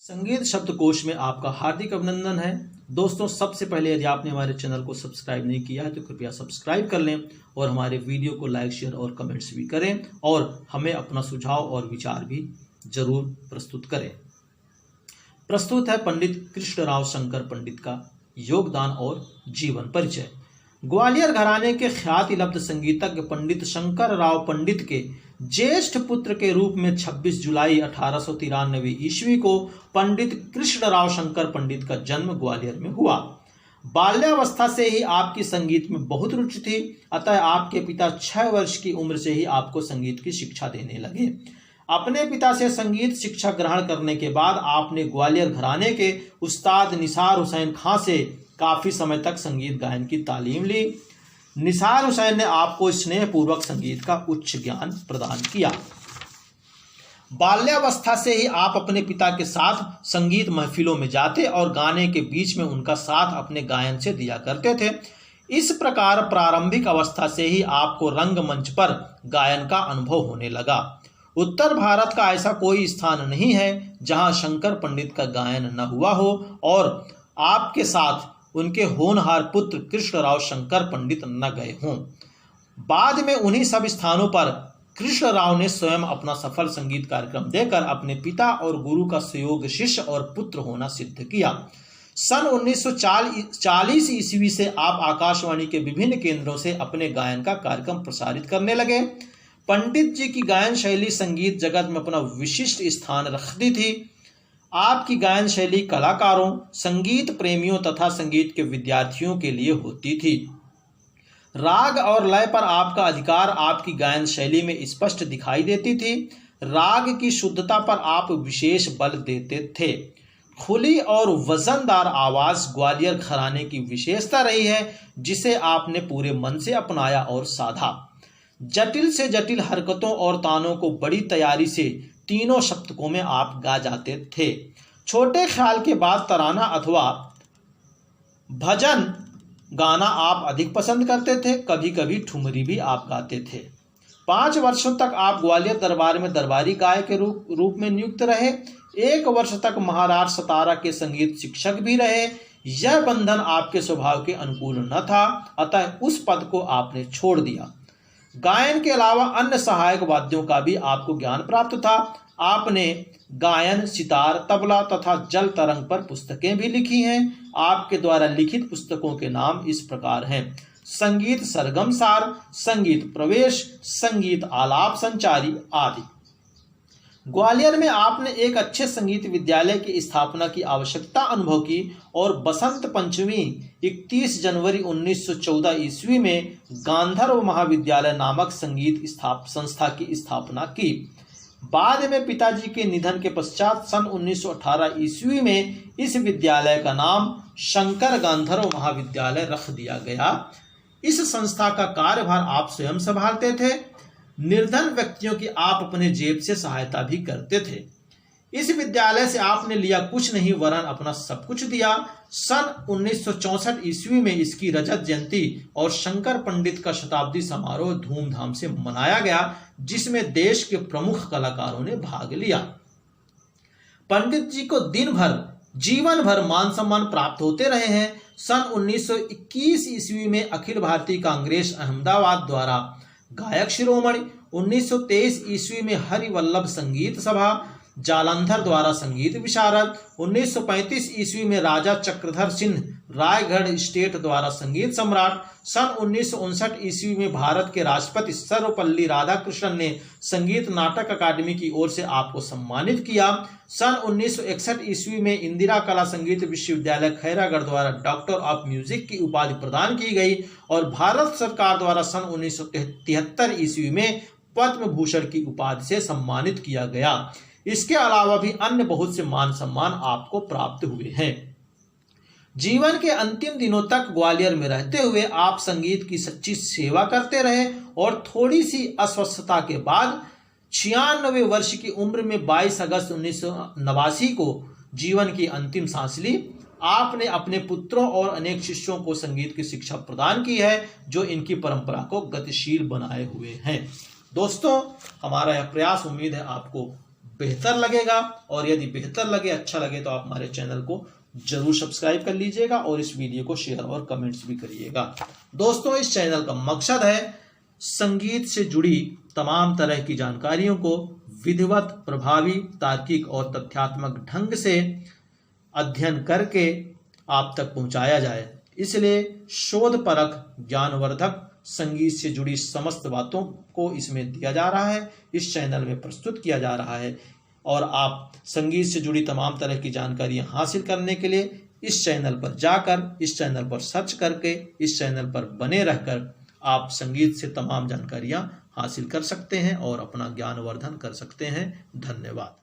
संगीत शब्दकोश में आपका हार्दिक अभिनंदन है। दोस्तों, सबसे पहले यदि आपने हमारे चैनल को सब्सक्राइब नहीं किया है तो कृपया सब्सक्राइब कर लें और हमारे वीडियो को लाइक, शेयर और कमेंट्स भी करें और हमें अपना सुझाव और विचार भी जरूर प्रस्तुत करें। प्रस्तुत है पंडित कृष्णराव शंकर पंडित का योगदान और जीवन परिचय। ग्वालियर घराने के ख्याति लब्ध संगीतज्ञ पंडित शंकर राव पंडित के ज्येष्ठ पुत्र के रूप में 26 जुलाई 1893 ईस्वी को पंडित कृष्णराव शंकर पंडित का जन्म ग्वालियर में हुआ। बाल्यावस्था से ही आपकी संगीत में बहुत रुचि थी, अतः आपके पिता 6 वर्ष की उम्र से ही आपको संगीत की शिक्षा देने लगे। अपने पिता से संगीत शिक्षा ग्रहण करने के बाद आपने ग्वालियर घराने के उस्ताद निसार हुसैन खां से काफी समय तक संगीत गायन की तालीम ली। निसार हुसैन ने आपको स्नेहपूर्वक संगीत का उच्च ज्ञान प्रदान किया। बाल्यावस्था से ही आप अपने पिता के साथ संगीत महफिलों में जाते और गाने के बीच में उनका साथ अपने गायन से दिया करते थे। इस प्रकार प्रारंभिक अवस्था से ही आपको रंगमंच पर गायन का अनुभव होने लगा। उत्तर भारत का ऐसा कोई स्थान नहीं है जहां शंकर पंडित का गायन न हुआ हो और आपके साथ उनके होनहार पुत्र कृष्णराव शंकर पंडित न गए हों। बाद में उन्हीं सब स्थानों पर कृष्णराव ने स्वयं अपना सफल संगीत कार्यक्रम देकर अपने पिता और गुरु का सुयोग्य शिष्य और पुत्र होना सिद्ध किया। सन 1940 ईस्वी से आप आकाशवाणी के विभिन्न केंद्रों से अपने गायन का कार्यक्रम प्रसारित करने लगे। पंडित जी की गायन शैली संगीत जगत में अपना विशिष्ट स्थान रखती थी। आपकी गायन शैली कलाकारों, संगीत प्रेमियों तथा संगीत के विद्यार्थियों के लिए होती थी। राग और लय पर आपका अधिकार आपकी गायन शैली में स्पष्ट दिखाई देती थी। राग की शुद्धता पर आप विशेष बल देते थे। खुली और वजनदार आवाज ग्वालियर घराने की विशेषता रही है, जिसे आपने पूरे मन से अपनाया और साधा। जटिल से जटिल हरकतों और तानों को बड़ी तैयारी से तीनों सप्तकों में आप गा जाते थे। छोटे ख्याल के बाद तराना अथवा भजन गाना आप अधिक पसंद करते थे। कभी कभी ठुमरी भी आप गाते थे। 5 वर्षों तक आप ग्वालियर दरबार में दरबारी गायक के रूप में नियुक्त रहे। 1 वर्ष तक महाराज सतारा के संगीत शिक्षक भी रहे। यह बंधन आपके स्वभाव के अनुकूल न था, अतः उस पद को आपने छोड़ दिया। गायन के अलावा अन्य सहायक वाद्यों का भी आपको ज्ञान प्राप्त था। आपने गायन, सितार, तबला तथा जल तरंग पर पुस्तकें भी लिखी हैं। आपके द्वारा लिखित पुस्तकों के नाम इस प्रकार हैं: संगीत सरगम सार, संगीत प्रवेश, संगीत आलाप संचारी आदि। ग्वालियर में आपने एक अच्छे संगीत विद्यालय की स्थापना की आवश्यकता अनुभव की और बसंत पंचमी 31 जनवरी 1914 ईस्वी में गांधर्व महाविद्यालय नामक संगीत संस्था की स्थापना की। बाद में पिताजी के निधन के पश्चात सन 1918 ईस्वी में इस विद्यालय का नाम शंकर गांधर्व महाविद्यालय रख दिया गया। इस संस्था का कार्यभार आप स्वयं संभालते थे। निर्धन व्यक्तियों की आप अपने जेब से सहायता भी करते थे। इस विद्यालय से आपने लिया कुछ नहीं वरन अपना सब कुछ दिया। सन 1964 ईस्वी में इसकी रजत जयंती और शंकर पंडित का शताब्दी समारोह धूमधाम से मनाया गया, जिसमें देश के प्रमुख कलाकारों ने भाग लिया। पंडित जी को जीवन भर मान सम्मान प्राप्त होते रहे हैं। सन 1921 ईस्वी में अखिल भारतीय कांग्रेस अहमदाबाद द्वारा गायक शिरोमणि, 1923 ईस्वी में हरिवल्लभ संगीत सभा, जालंधर द्वारा संगीत विशारद, 1935 ईस्वी में राजा चक्रधर सिंह रायगढ़ स्टेट द्वारा संगीत सम्राट, सन 1959 ईस्वी में भारत के राष्ट्रपति सर्वपल्ली राधाकृष्णन ने संगीत नाटक अकादमी की ओर से आपको सम्मानित किया। सन 1961 ईस्वी में इंदिरा कला संगीत विश्वविद्यालय खैरागढ़ द्वारा डॉक्टर ऑफ म्यूजिक की उपाधि प्रदान की गई और भारत सरकार द्वारा सन 1973 ईस्वी में पद्म भूषण की उपाधि से सम्मानित किया गया। इसके अलावा भी अन्य बहुत से मान सम्मान आपको प्राप्त हुए हैं। जीवन के अंतिम दिनों तक ग्वालियर में रहते हुए आप संगीत की सच्ची सेवा करते रहे और थोड़ी सी अस्वस्थता के बाद 96 वर्ष की उम्र में 22 अगस्त 1989 को जीवन की अंतिम सांस ली। आपने अपने पुत्रों और अनेक शिष्यों को संगीत की शिक्षा प्रदान की है, जो इनकी परंपरा को गतिशील बनाए हुए हैं। दोस्तों, हमारा यह प्रयास उम्मीद है आपको बेहतर लगेगा। और यदि बेहतर लगे, अच्छा लगे, तो आप हमारे चैनल को जरूर सब्सक्राइब कर लीजिएगा और इस वीडियो को शेयर और कमेंट्स भी करिएगा। दोस्तों, इस चैनल का मकसद है संगीत से जुड़ी तमाम तरह की जानकारियों को विधिवत, प्रभावी, तार्किक और तथ्यात्मक ढंग से अध्ययन करके आप तक पहुंचाया जाए। इसलिए शोधपरक, ज्ञानवर्धक, संगीत से जुड़ी समस्त बातों को इसमें दिया जा रहा है, इस चैनल में प्रस्तुत किया जा रहा है। और आप संगीत से जुड़ी तमाम तरह की जानकारियां हासिल करने के लिए इस चैनल पर जाकर, इस चैनल पर सर्च करके, इस चैनल पर बने रहकर आप संगीत से तमाम जानकारियां हासिल कर सकते हैं और अपना ज्ञानवर्धन कर सकते हैं। धन्यवाद।